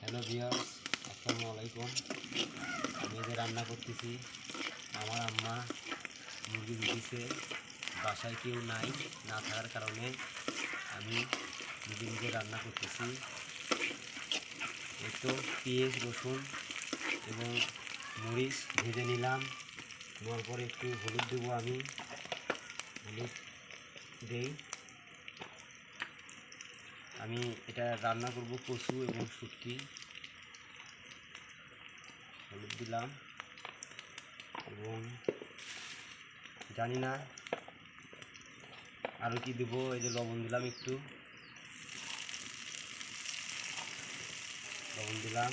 Hello viewers, আসসালামু আলাইকুম। আমি যে রান্না করতেছি, আমার আম্মা মুরগি দিতেছে। বাসায় কেউ নাই, না থাকার কারণে আমি নিজে নিজে রান্না করতেছি। একটু পেঁয়াজ, রসুন এবং মরিচ ভেজে নিলাম। নেওয়ার পরে একটু হলুদ দেবো, আমি হলুদ দেই। আমি এটা রান্না করব কচু এবং শুটকি। হলুদ দিলাম এবং জানি না আরও কি দেবো। এই যে লবণ দিলাম, একটু লবণ দিলাম।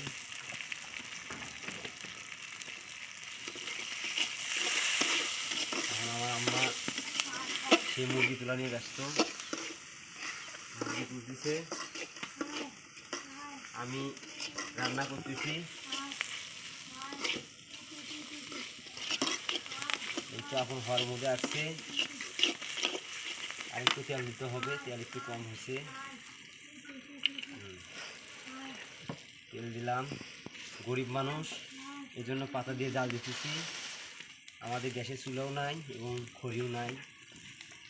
এখন আমার আম্মা সেই মুরগি তোলা নিয়ে ব্যস্ত, মুরগি তুলতেছে, আমি রান্না করতেছি। এই তো এখন হওয়ার মধ্যে আসছে। আর একটু তেল দিতে হবে, তেল একটু কম হয়েছে। তেল দিলাম। গরিব মানুষ, এই জন্য পাতা দিয়ে জাল দিতেছি। আমাদের গ্যাসের চুলাও নাই এবং খড়িও নাই,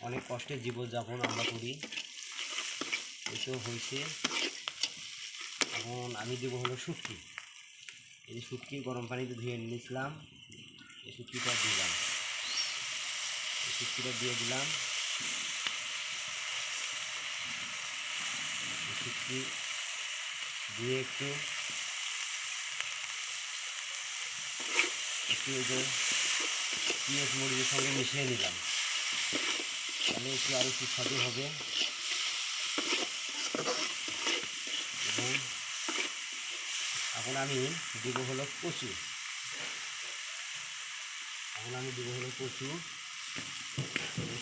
অনেক কষ্টের জীবনযাপন আমরা করি। এসব হয়েছে। এখন আমি দেবো হলো শুটকি। এই যে শুটকি গরম পানিতে ধুয়ে নিয়েছিলাম, এই শুটকিটা দিলাম। এই শুটকিটা দিয়ে দিলাম। শুটকি দিয়ে একটু একটু এই যে পেঁয়াজ মরিচের সঙ্গে মিশিয়ে নিলাম, তাহলে একটু আরও সুস্বাদু হবে। এবং এখন আমি দিব হলো কচু। এখন আমি দিব হলো কচু।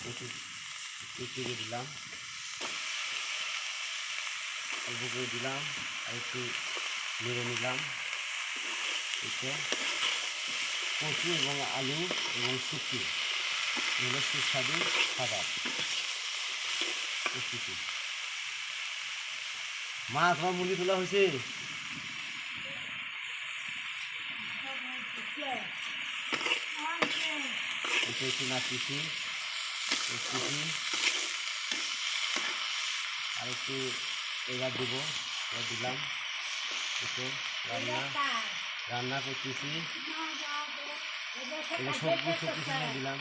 কচু একটু দিলাম, অল্প করে দিলাম, আর একটু নেড়ে নিলাম। এতে কচু এবং আলু এবং শুটকি এগুলো সুস্বাদু খাবার প্রস্তুতি। মা, তোমার মুরগি তোলা হয়েছে? এটা একটু নাচতেছি, আর একটু এবার দেবো, এবার দিলাম। একটু রান্না করতেছি, এবার সবজি দিলাম।